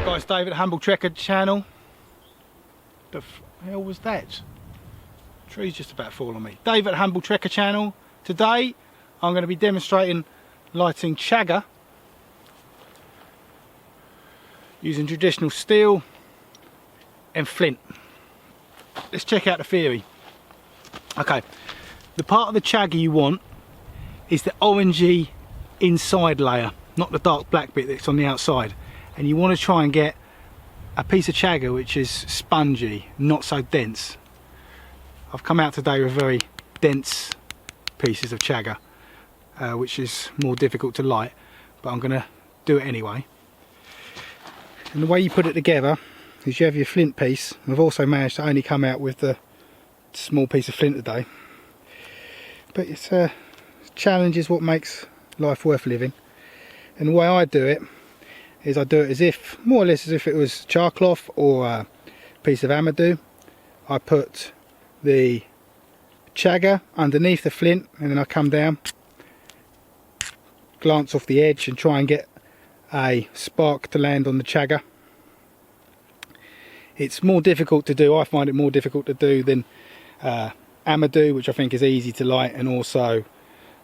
Hi guys, David, HumbleTrekker channel. The hell was that? Tree's just about falling on me. David, HumbleTrekker channel. Today I'm going to be demonstrating lighting Chaga using traditional steel and flint. Let's check out the theory. Okay, the part of the Chaga you want is the orangey inside layer, not the dark black bit that's on the outside. And you want to try and get a piece of Chaga which is spongy, not so dense. I've come out today with very dense pieces of Chaga, which is more difficult to light, but I'm going to do it anyway. And the way you put it together is you have your flint piece. I've also managed to only come out with the small piece of flint today, but it's challenge is what makes life worth living. And the way I do it is I do it as if, more or less as if it was char cloth or a piece of amadou. I put the Chaga underneath the flint and then I come down, glance off the edge and try and get a spark to land on the Chaga. It's more difficult to do, I find it more difficult to do than amadou, which I think is easy to light, and also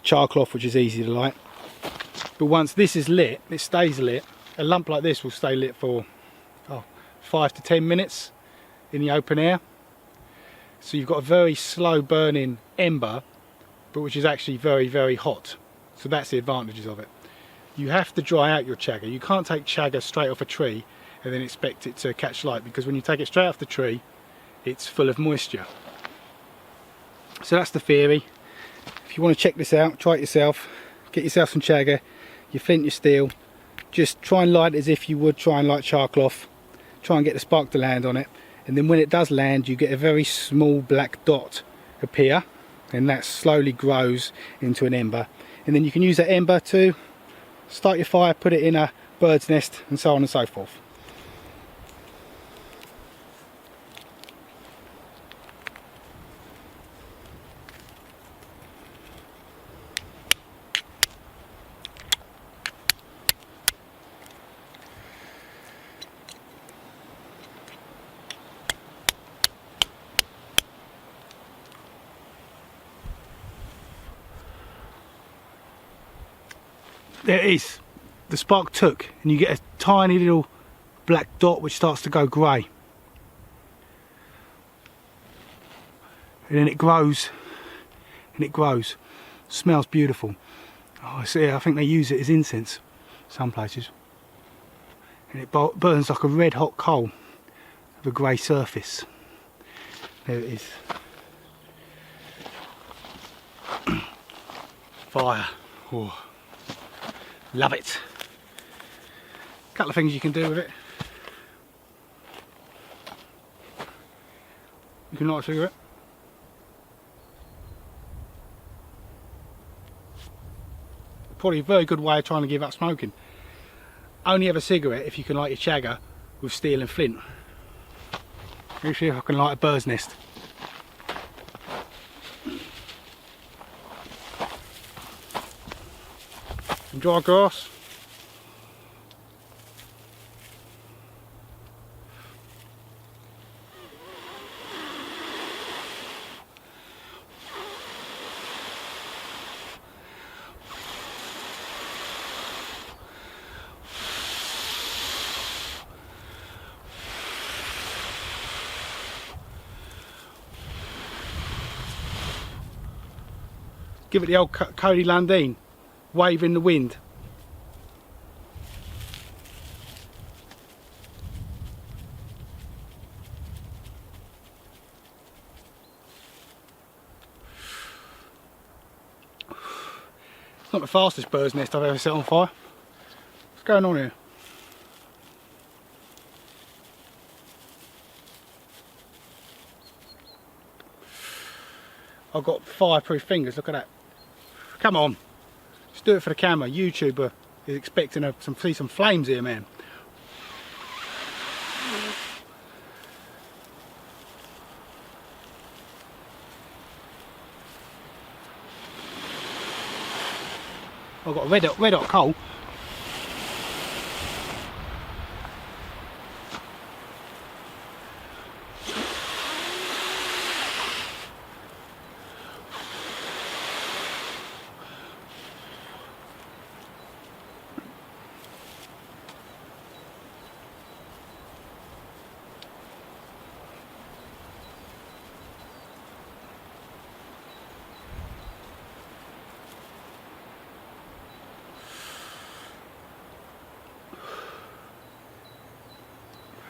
char cloth, which is easy to light. But once this is lit, it stays lit. A lump like this will stay lit for 5 to 10 minutes in the open air. So you've got a very slow burning ember, but which is actually very, very hot. So that's the advantages of it. You have to dry out your Chaga. You can't take Chaga straight off a tree and then expect it to catch light, because when you take it straight off the tree, it's full of moisture. So that's the theory. If you want to check this out, try it yourself. Get yourself some Chaga, your flint, your steel. Just try and light it as if you would try and light char cloth. Try and get the spark to land on it, and then when it does land, you get a very small black dot appear, and that slowly grows into an ember. And then you can use that ember to start your fire, put it in a bird's nest, and so on and so forth. There it is. The spark took, and you get a tiny little black dot which starts to go grey, and then it grows and it grows. Smells beautiful. Oh, I see. I think they use it as incense some places, and it burns like a red hot coal with a grey surface. There it is. Fire. Oh. Love it. A couple of things you can do with it. You can light a cigarette. Probably a very good way of trying to give up smoking. Only have a cigarette if you can light your Chaga with steel and flint. Let me see if I can light a bird's nest. Some dry grass. Give it the old Cody Landine, wave in the wind. It's not the fastest bird's nest I've ever set on fire. What's going on here? I've got fireproof fingers, look at that. Come on, let's do it for the camera. YouTuber is expecting to see some flames here, man. I've got a red hot coal.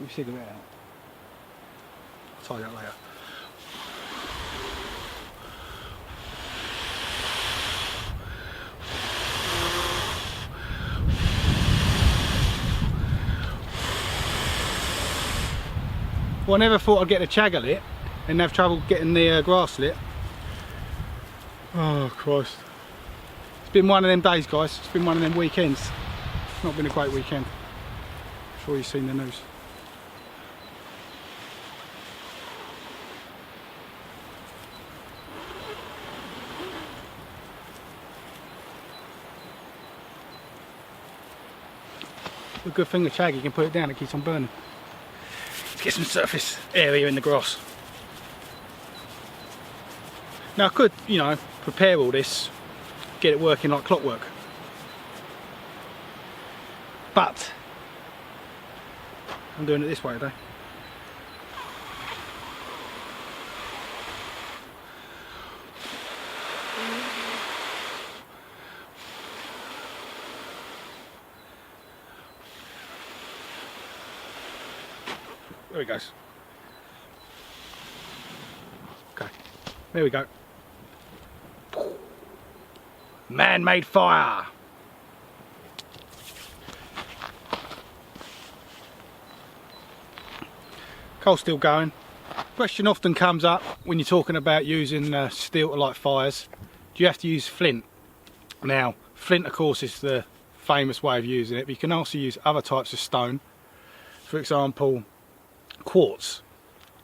me cigarette out. I'll tie that later. Well, I never thought I'd get the Chaga lit and have trouble getting the grass lit. Oh Christ. It's been one of them days, guys. It's been one of them weekends. It's not been a great weekend. I'm sure you've seen the news. The good thing with Chaga, you can put it down, it keeps on burning. Let's get some surface area in the grass. Now I could, you know, prepare all this, get it working like clockwork. But I'm doing it this way today. There he goes. Okay, there we go. Man-made fire. Coal's still going. Question often comes up when you're talking about using steel to light fires. Do you have to use flint? Now, flint of course is the famous way of using it, but you can also use other types of stone. For example, quartz.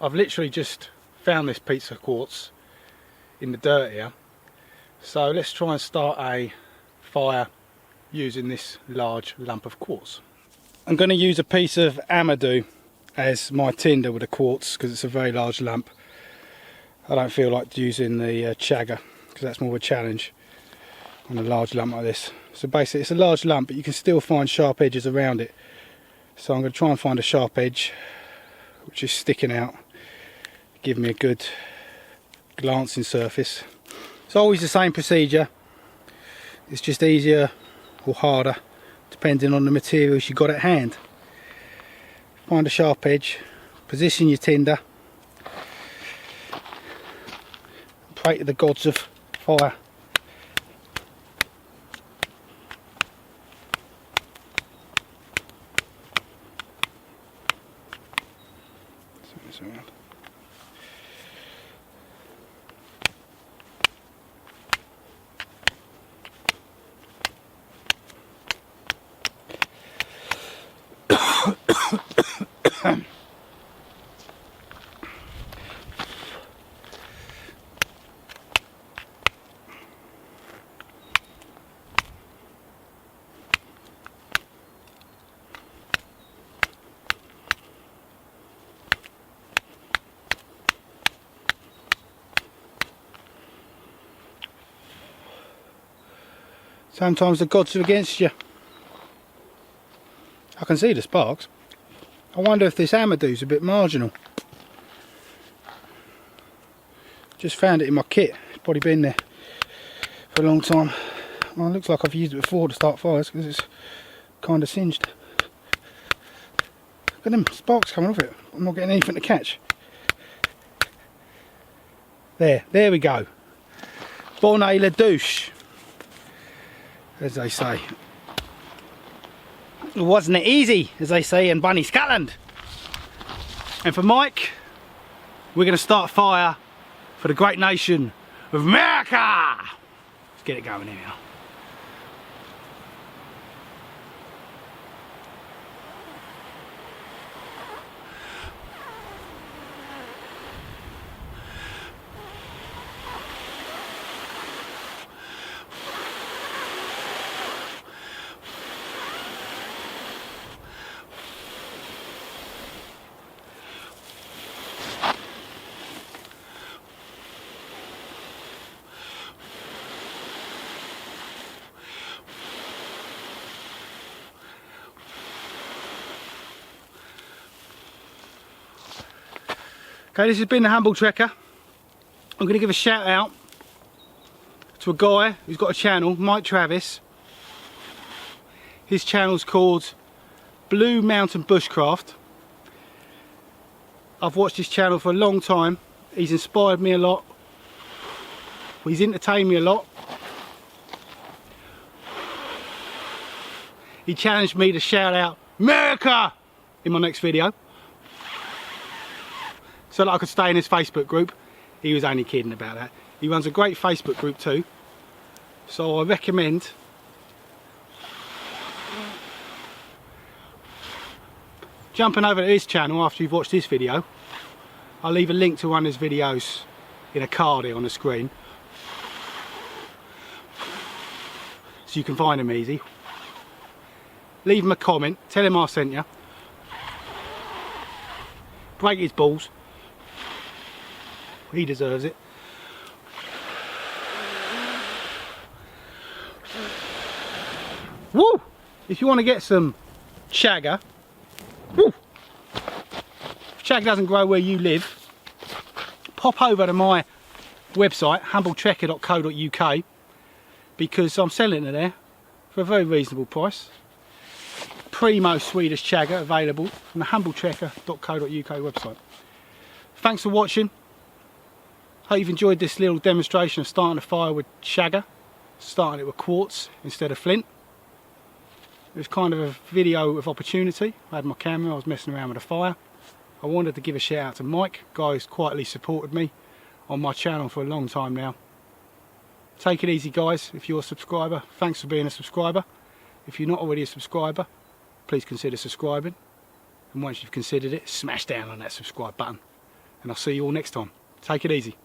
I've literally just found this piece of quartz in the dirt here. So let's try and start a fire using this large lump of quartz. I'm going to use a piece of amadou as my tinder with the quartz because it's a very large lump. I don't feel like using the Chaga because that's more of a challenge on a large lump like this. So basically it's a large lump, but you can still find sharp edges around it. So I'm going to try and find a sharp edge which is sticking out, give me a good glancing surface. It's always the same procedure, it's just easier or harder depending on the materials you got at hand. Find a sharp edge, position your tinder, pray to the gods of fire. Turn this around. Sometimes the gods are against you. I can see the sparks. I wonder if this amadou's a bit marginal. Just found it in my kit. It's probably been there for a long time. Well, it looks like I've used it before to start fires because it's kind of singed. Look at them sparks coming off it. I'm not getting anything to catch. There we go. Bonnet la douche, as they say. Wasn't it easy, as they say in Bunny Scotland? And for Mike, we're going to start a fire for the great nation of America. Let's get it going here now. Okay, this has been the Humble Trekker. I'm going to give a shout out to a guy who's got a channel, Mike Travis. His channel's called Blue Mountain Bushcraft. I've watched his channel for a long time. He's inspired me a lot. He's entertained me a lot. He challenged me to shout out America in my next video, so that I could stay in his Facebook group. He was only kidding about that. He runs a great Facebook group too, so I recommend jumping over to his channel after you've watched this video. I'll leave a link to one of his videos in a card here on the screen, so you can find him easy. Leave him a comment, tell him I sent you. Break his balls. He deserves it. Woo! If you want to get some chaga, woo! If chaga doesn't grow where you live, pop over to my website, humbletrekker.co.uk, because I'm selling it there for a very reasonable price. Primo Swedish chaga available from the humbletrekker.co.uk website. Thanks for watching. Hope you've enjoyed this little demonstration of starting a fire with chaga, starting it with quartz instead of flint. It was kind of a video of opportunity. I had my camera, I was messing around with a fire. I wanted to give a shout out to Mike, guy who's quietly supported me on my channel for a long time now. Take it easy guys, if you're a subscriber, thanks for being a subscriber. If you're not already a subscriber, please consider subscribing, and once you've considered it, smash down on that subscribe button, and I'll see you all next time. Take it easy.